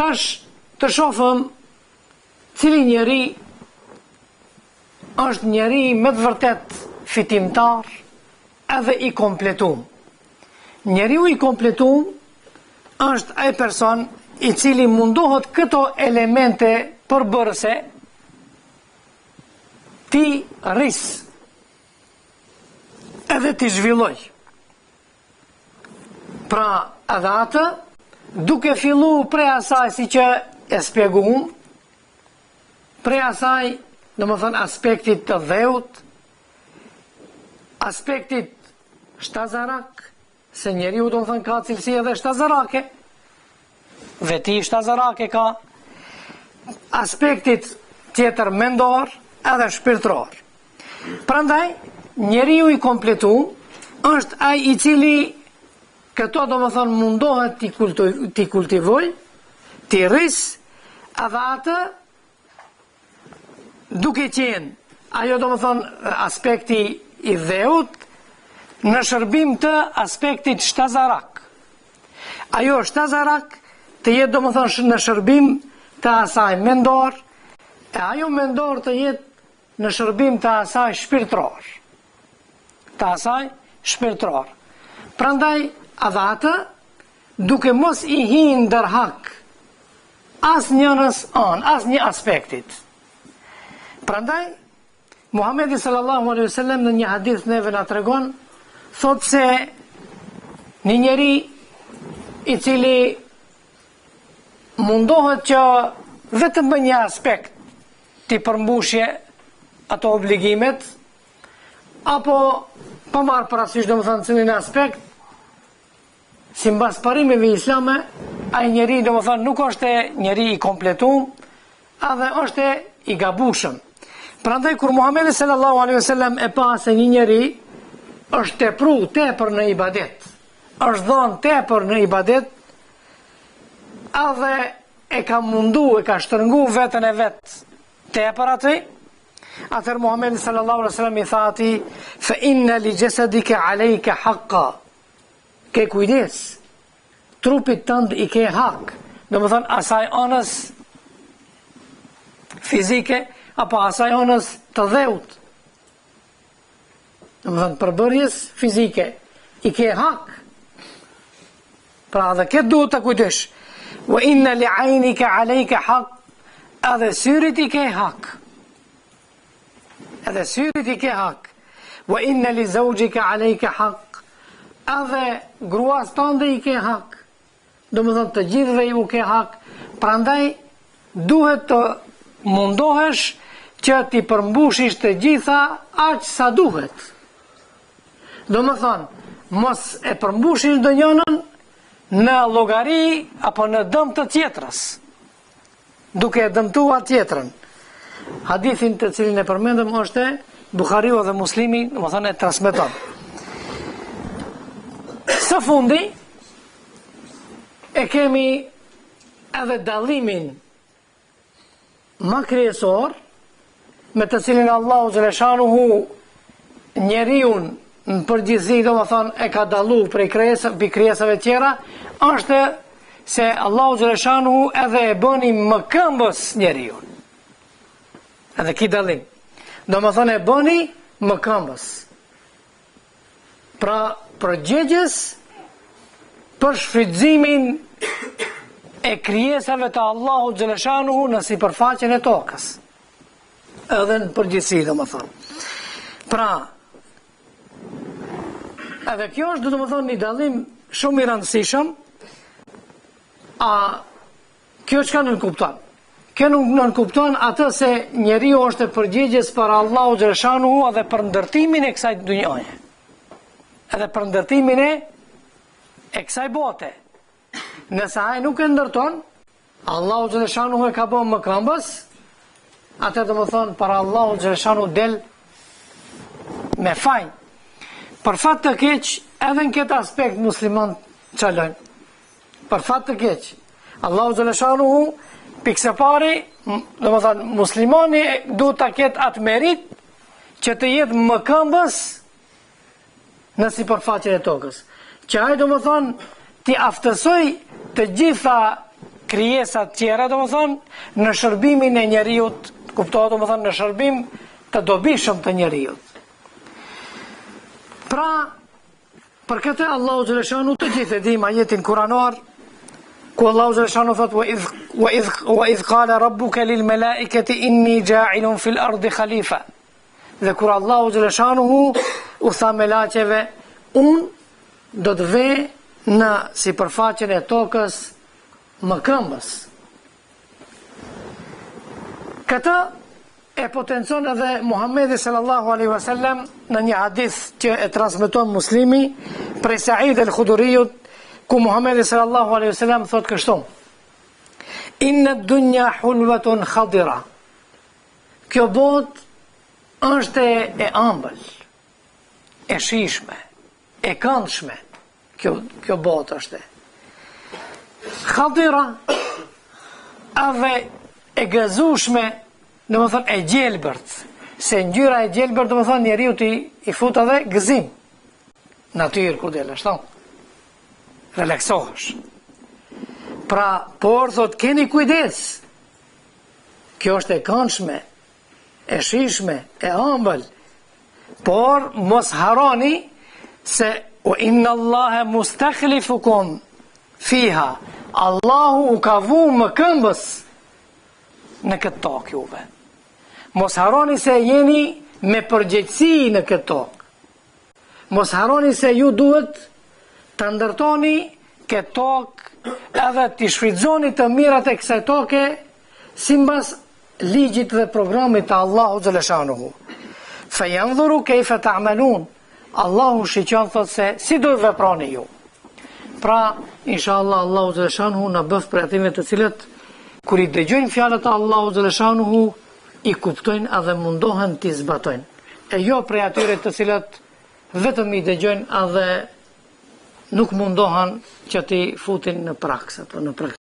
Tash të shofëm cili njeri është njeri me të vërtet fitimtar edhe i kompletum. Njeriu i kompletum është ai person i cili mundohet këto elemente përbërëse ti rris edhe ti zhvilloj. Pra edhe atë duke fillu prej asaj si që e spjeguam, prej asaj në më thënë aspektit të dheut, aspektit shtazarak, se njeriu do më thënë ka cilësi edhe shtazarake, veti shtazarake ka, aspektit tjetër mendor edhe shpirtëror. Prandaj, njeriu i kompletu është ai i cili këto do më thënë mundohet t'i kultivoj, t'i rris, edhe atë duke qenë ajo do më thënë aspekti i dheut në shërbim të aspektit shtazarak. Ajo shtazarak të jetë do më thënë në shërbim të asaj mendor, e ajo mendor të jetë në shërbim të asaj shpirtëror. Të asaj shpirtëror. Prandaj edhe atë duke mos i hinë ndërhak as njënës anë, as një aspektit. Prandaj, Muhamedi sallallahu alaihi wasallam në një hadith neve na tregon, thot se një njeri i cili mundohet që vetëm me një aspekt t'i përmbushje ato obligimet, apo pa marrë parasysh do më thënë cilin aspekt, si mbas parimeve islame, ai njeri do më thënë nuk është njeri i kompletum, edhe është i gabushëm. Prandaj kur Muhamedi sallallahu alaihi wasallam e pa se një njeri është tepru tepër në ibadet, është dhënë tepër në ibadet, edhe e ka mundu, e ka shtërngu vetën e vetë tepër aty, atër Muhamedi sallallahu alaihi wasallam i tha ati, fa inna li jasadika alejka haqqa, ke kujdes, trupit tënd i ke hak, do më thënë asaj anës fizike, apo asaj anës të dheut, do më thënë përbërjes fizike, i ke hak, pra dhe këtë duhet të kujdesh, wa inna li ajnika alejka hak, edhe syrit i ke hak, edhe syrit i ke hak, wa inna li zaujika alejka hak, edhe gruas tënde i ke hak, do më thënë të gjithve ju ke hak, prandaj duhet të mundohesh që ti përmbushish të gjitha aq sa duhet. Do më thënë, mos e përmbushish dë njënën në llogari apo në dëm të tjetrës, duke e dëmtuar tjetrën. Hadithin të cilin e përmendëm është Buhariu dhe Muslimi, do më thënë e transmeton. Së fundi e kemi edhe dallimin ma kryesor me të cilin Allahu xhaleshanuhu njeriun në përgjithësi do më thonë e ka dallu prej krijesave tjera, është se Allahu xhaleshanuhu edhe e bëni më këmbës njeriun. Edhe ki dallim. Do më thonë e bëni më këmbës. Pra përgjigjes për shfrytëzimin e krijesave të Allahu xhaleshanuhu në sipërfaqen e tokës. Edhe në përgjithësi, do më thonë. Pra, edhe kjo është, do më thonë, një dallim shumë i rëndësishëm, a kjo çka nënkupton? Kjo nënkupton atë se njeriu është përgjigjes për Allahu xhaleshanuhu edhe për ndërtimin e kësaj dunjaje. Edhe për ndërtimin e kësaj bote. Nëse ai nuk e ndërton, Allahu xhaleshanuhu e ka bën më këmbës, atë do më thonë para Allahu xhaleshanuhu del me fajn. Për fat të keq, edhe në këtë aspekt musliman çalojnë. Për fat të keq, Allahu xhaleshanuhu pikse pari, do më thonë muslimani duhet ta ketë atë merit që të jetë më këmbës në sipërfaqen e tokës. Që ai do më thonë ti aftësoj të gjitha krijesat tjera, në shërbimin e njeriut, kuptohet në shërbim të dobishëm të njeriut. Pra, për këtë Allahu xhaleshanu të gjithë e dim ajetin kuranor, ku Allahu xhaleshanu thot wa idh qala rabbuka lil malaikati inni ja'ilun fil ardi khalifa. Dhe kur Allahu xhaleshanu u tha melaqeve, unë do të ve në sipërfaqen e tokës më këmbës. Këtë e potencon edhe Muhammedi sallallahu alaihi wasallam në një hadith që e transmeton Muslimi prej Sa'id al-Khuduriyut, ku Muhammedi sallallahu alaihi wasallam thot kështu: Inna ad-dunya hulwatun khadira. Kjo botë është e ëmbël, e shishme, e këndshme. Kjo botë është khadira, edhe e gëzushme, do më thënë e gjelbërt, se ngjyra e gjelbërt do më thënë njeriu i fut edhe gëzim, natyrë kur del, ashtu, relaksohesh. Pra, por thot keni kujdes, kjo është e këndshme, e shishme, e ëmbël, por mos haroni se o inna Allahe mustakhlifukum fiha, Allahu u ka vu më këmbës në këtë tokë juve. Mos haroni se jeni me përgjegjësi në këtë tokë. Mos haroni se ju duhet të ndërtoni këtë tokë edhe të shfrytëzoni të mirat e kësaj toke simbas ligjit dhe programit të Allahu xhaleshanuhu. Fa yanzuru kayfa ta'malun. Allahu shiqon thot se si do të veproni ju. Pra, inshallah Allahu xhaleshanuhu na bëf për atyve të cilët kur i dëgjojnë fjalët e Allahu xhaleshanuhu i kuptojnë edhe mundohen t'i zbatojnë. E jo prej atyre të cilët vetëm i dëgjojnë edhe nuk mundohen që t'i futin në praks, apo në praks.